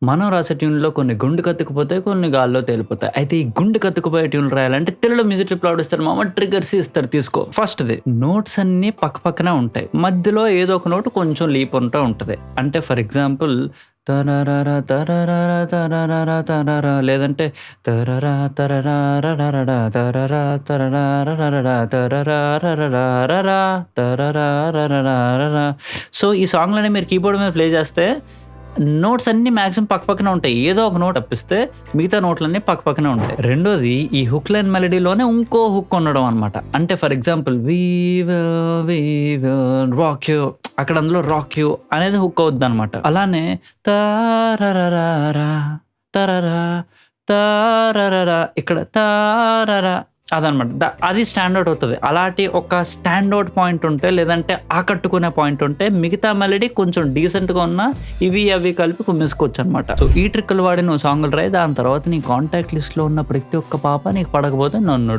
మనం రాసే ట్యూన్‌లో కొన్ని గుండు కత్తుకుపోతాయి. కొన్ని గాల్లో తేలిపోతాయి. అయితే ఈ గుండు కత్తుకుపోయే ట్యూన్‌లు రాయాలంటే తెలుగులో మ్యూజిక్ టిప్‌లు ఆడిస్తారు మామ. ట్రిగ్గర్స్ ఇస్తారు తీసుకో. ఫస్ట్‌ది నోట్స్ అన్నీ పక్కపక్కనే ఉంటాయి. మధ్యలో ఏదో ఒక నోట్ కొంచెం లీప్ ఉంటూ ఉంటది. అంటే ఫర్ ఎగ్జాంపుల్ తరరర తరరర తరరర తరర లేదంటే తరరా తరరారరర తరరా తరరారరర తరరారరరర తరరారరరర. సో, ఈ సాంగ్‌లన్నీ మీరు కీబోర్డ్ మీద ప్లే చేస్తే నోట్స్ అన్నీ మాక్సిమం పక్కపక్కనే ఉంటాయి. ఏదో ఒక నోట్ తప్పిస్తే మిగతా నోట్లన్నీ పక్కపక్కనే ఉంటాయి. రెండోది ఈ హుక్ లైన్ మెలోడీలోనే ఇంకో హుక్ ఉండడం అనమాట. అంటే for example we will rock you అక్కడ అందులో రాక్ యూ అనేది హుక్ అవుద్దనమాట. అలానే తారరరారా తరరా తారరరా ఇక్కడ తారరా అదనమాట. అది స్టాండ్ ఔట్ అవుతది. అలాంటి ఒక స్టాండ్ ఔట్ పాయింట్ ఉంటే లేదంటే ఆకట్టుకునే పాయింట్ ఉంటే మిగతా మెలోడీ కొంచెం డీసెంట్‌గా ఉన్నా ఇవి అవి కలిపి కుమ్మేసుకోవచ్చనమాట. సో, ఈ ట్రిక్కులు వాడి నువ్వు సాంగులు రాయి. దాని తర్వాత నీ కాంటాక్ట్ లిస్ట్‌లో ఉన్న ప్రతి ఒక్క పాప నీకు పడకపోతే నన్నడుగు.